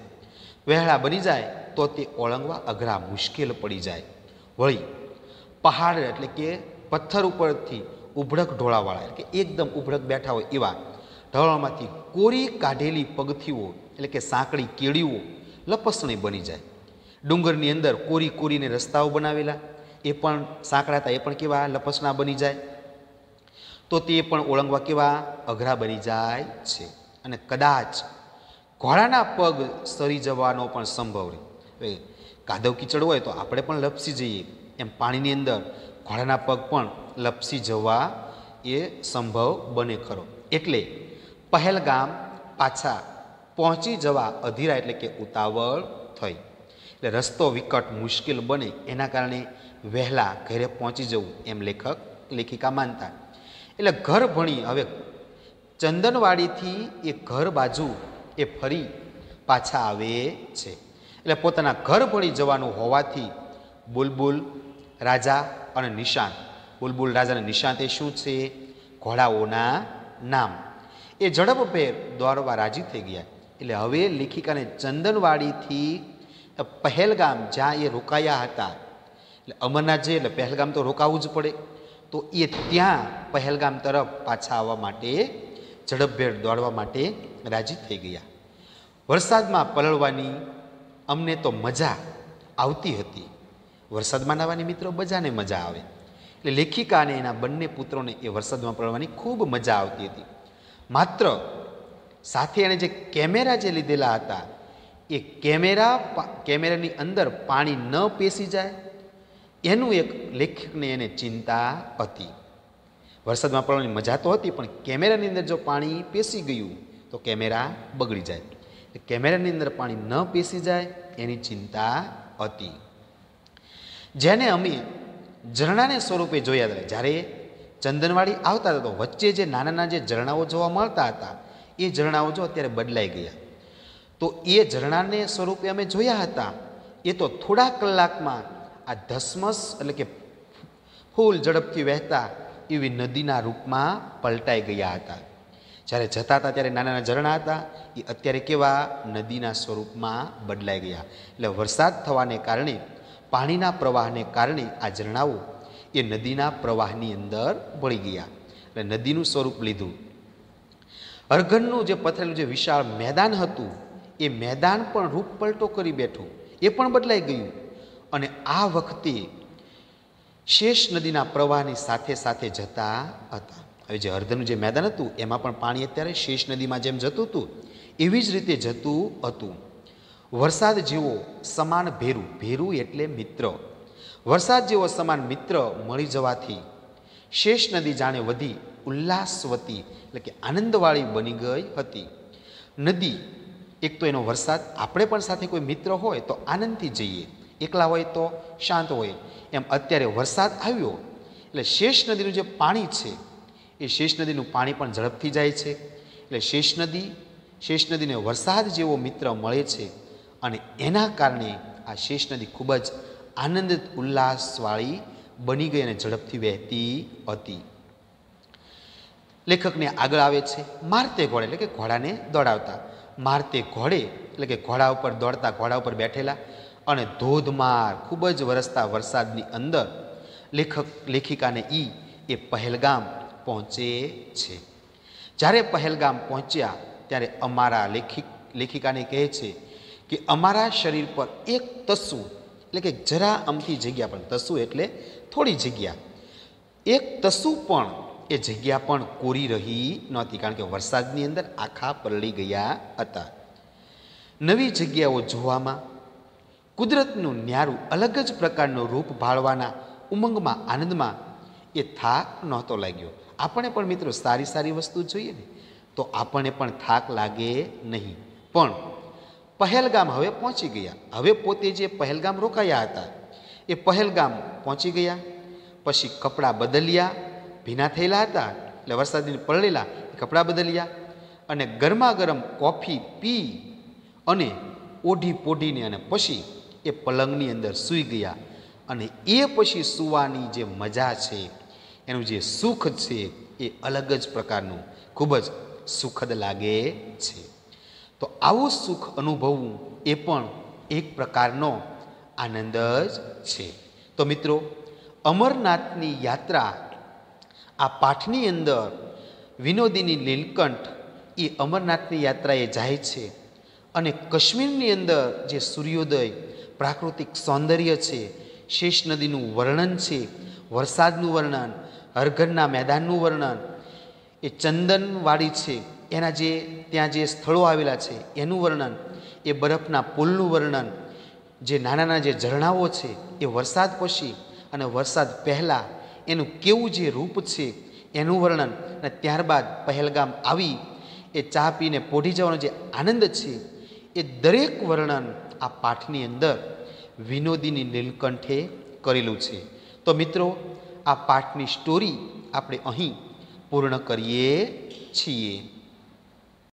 વહેળા બની જાય તો તે ઓળંગવા અઘરા મુશ્કેલ પડી જાય. વળી પહાડ એટલે કે પથ્થર ઉપરથી ઉભડક ઢોળાવાળા, એટલે કે એકદમ ઉભડક બેઠા હોય એવા ઢોળામાંથી કોરી કાઢેલી પગથીઓ, એટલે કે સાંકડી કેળીઓ લપસણી બની જાય. ડુંગરની અંદર કોરી કોરીને રસ્તાઓ બનાવેલા, એ પણ સાંકડા હતા, એ પણ કેવા લપસણા બની જાય, તો તે પણ ઓળંગવા કેવા અઘરા બની જાય છે. અને કદાચ ઘોડાના પગ સરી જવાનો પણ સંભવ રહે. હવે કાદવ કીચડ હોય તો આપણે પણ લપસી જઈએ, એમ પાણીની અંદર ઘોડાના પગ પણ લપસી જવા એ સંભવ બને ખરો. એટલે પહેલગામ પાછા પહોંચી જવા અધીરા, એટલે કે ઉતાવળ થઈ. એટલે રસ્તો વિકટ મુશ્કેલ બને એના કારણે વહેલા ઘરે પહોંચી જવું એમ લેખિકા માનતા. એટલે ઘર ભણી હવે ચંદનવાડીથી એ ઘર બાજુ એ ફરી પાછા આવે છે. એટલે પોતાના ઘર ભણી જવાનું હોવાથી બુલબુલ રાજા અને નિશાંત, બુલબુલ રાજા અને નિશાંત એ શું છે? ઘોડાઓના નામ. એ ઝડપભેર દોડવા રાજી થઈ ગયા. એટલે હવે લેખિકાને ચંદનવાડીથી પહેલગામ જ્યાં એ રોકાયા હતા, એટલે અમરનાથ જઈએ એટલે પહેલગામ તો રોકાવું જ પડે, તો એ ત્યાં પહેલગામ તરફ પાછા આવવા માટે ઝડપભેર દોડવા માટે રાજી થઈ ગયા. વરસાદમાં પલળવાની અમને તો મજા આવતી હતી. વરસાદમાં નાવાની મિત્રો બધાને મજા આવે. એટલે લેખિકા અને એના બંને પુત્રોને એ વરસાદમાં પલળવાની ખૂબ મજા આવતી હતી. માત્ર સાથે એણે જે કેમેરા જે લીધેલા હતા, એ કેમેરાની અંદર પાણી ન પેસી જાય એનું એક લેખકને એને ચિંતા હતી. વરસાદમાં પડવાની મજા તો હતી, પણ કેમેરાની અંદર જો પાણી પેસી ગયું તો કેમેરા બગડી જાય. કેમેરાની અંદર પાણી ન પેસી જાય એની ચિંતા હતી. જેને અમે ઝરણાને સ્વરૂપે જોયા હતા, જ્યારે ચંદનવાડી આવતા હતા તો વચ્ચે જે નાના નાના જે ઝરણાઓ જોવા મળતા હતા, એ ઝરણાઓ જો અત્યારે બદલાઈ ગયા. તો એ ઝરણાને સ્વરૂપે અમે જોયા હતા, એ તો થોડા કલાકમાં આ ધસમસ એટલે કે ફૂલ ઝડપથી વહેતા એવી નદીના રૂપમાં પલટાઈ ગયા હતા. જ્યારે જતા હતા ત્યારે નાના નાના ઝરણા હતા, એ અત્યારે કેવા નદીના સ્વરૂપમાં બદલાઈ ગયા. એટલે વરસાદ થવાને કારણે, પાણીના પ્રવાહને કારણે આ ઝરણાઓ એ નદીના પ્રવાહની અંદર ભળી ગયા, એટલે નદીનું સ્વરૂપ લીધું. અરઘનનું જે પથરેલું જે વિશાળ મેદાન હતું, એ મેદાન પણ રૂપ પલટો કરી બેઠું, એ પણ બદલાઈ ગયું. અને આ વખતે શેષ નદીના પ્રવાહની સાથે સાથે જતા હતા. હવે જે હરધનનું જે મેદાન હતું એમાં પણ પાણી અત્યારે શેષ નદીમાં જેમ જતું હતું એવી જ રીતે જતું હતું. વરસાદ જેવો સમાન ભેરું, ભેરું એટલે મિત્ર, વરસાદ જેવો સમાન મિત્ર મળી જવાથી શેષ નદી જાણે વધી ઉલ્લાસવતી, એટલે કે આનંદવાળી બની ગઈ હતી. નદી એક તો એનો વરસાદ, આપણે પણ સાથે કોઈ મિત્ર હોય તો આનંદથી જઈએ, એકલા હોય તો શાંત હોય. એમ અત્યારે વરસાદ આવ્યો એટલે શેષ નદીનું જે પાણી છે એ શેષ નદીનું પાણી પણ ઝડપથી જાય છે. એટલે શેષ નદીને વરસાદ જેવો મિત્ર મળે છે અને એના કારણે આ શેષ નદી ખૂબ જ આનંદ ઉલ્લાસવાળી બની ગઈ અને ઝડપથી વહેતી હતી. લેખકને આગળ આવે છે મારતે ઘોડે, એટલે કે ઘોડાને દોડાવતા. મારતે ઘોડે એટલે કે ઘોડા ઉપર દોડતા, ઘોડા ઉપર બેઠેલા અને ધોધમાર ખૂબ જ વરસતા વરસાદની અંદર લેખિકાને એ પહેલગામ પહોંચે છે. જ્યારે પહેલગામ પહોંચ્યા ત્યારે અમારા લેખિકાને કહે છે કે અમારા શરીર પર એક તસુ, એટલે કે જરા અમથી જગ્યા, પણ તસુ એટલે થોડી જગ્યા, એક તસુ પણ એ જગ્યા પણ કોરી રહી નહોતી, કારણ કે વરસાદની અંદર આખા પલળી ગયા હતા. નવી જગ્યાઓ જોવામાં, કુદરતનું ન્યારું અલગ જ પ્રકારનું રૂપ ભાળવાના ઉમંગમાં, આનંદમાં એ થાક નહોતો લાગ્યો. આપણે પણ મિત્રો સારી સારી વસ્તુ જોઈએ ને તો આપણને પણ થાક લાગે નહીં, પણ પહેલગામ હવે પહોંચી ગયા. હવે પોતે જે પહેલગામ રોકાયા હતા એ પહેલગામ પહોંચી ગયા. પછી કપડાં બદલ્યા, ભીના થયેલા હતા એટલે વરસાદની પલળેલા કપડાં બદલ્યા અને ગરમા ગરમ કોફી પી અને ઓઢી પોઢીને અને પછી એ પલંગની અંદર સૂઈ ગયા. અને એ પછી સૂવાની જે મજા છે, એનું જે સુખ છે એ અલગ જ પ્રકારનું ખૂબ જ સુખદ લાગે છે. તો આવું સુખ અનુભવવું એ પણ એક પ્રકારનો આનંદ જ છે. તો મિત્રો, અમરનાથની યાત્રા આ પાઠની અંદર વિનોદિની નીલકંઠ એ અમરનાથની યાત્રાએ જાય છે અને કાશ્મીરની અંદર જે સૂર્યોદય, પ્રાકૃતિક સૌંદર્ય છે, શેષ નદીનું વર્ણન છે, વરસાદનું વર્ણન, હરઘરના મેદાનનું વર્ણન, એ ચંદનવાડી છે એના જે ત્યાં જે સ્થળો આવેલા છે એનું વર્ણન, એ બરફના પુલનું વર્ણન, જે નાના નાના જે ઝરણાઓ છે એ વરસાદ પછી અને વરસાદ પહેલાં એનું કેવું જે રૂપ છે એનું વર્ણન, અને ત્યારબાદ પહેલગામ આવી એ ચા પીને પોઢી જવાનો જે આનંદ છે એ દરેક વર્ણન આ પાઠની અંદર વિનોદિની નીલકંઠે કરેલું છે. તો મિત્રો, આ પાઠની સ્ટોરી આપણે અહીં પૂર્ણ કરીએ છીએ.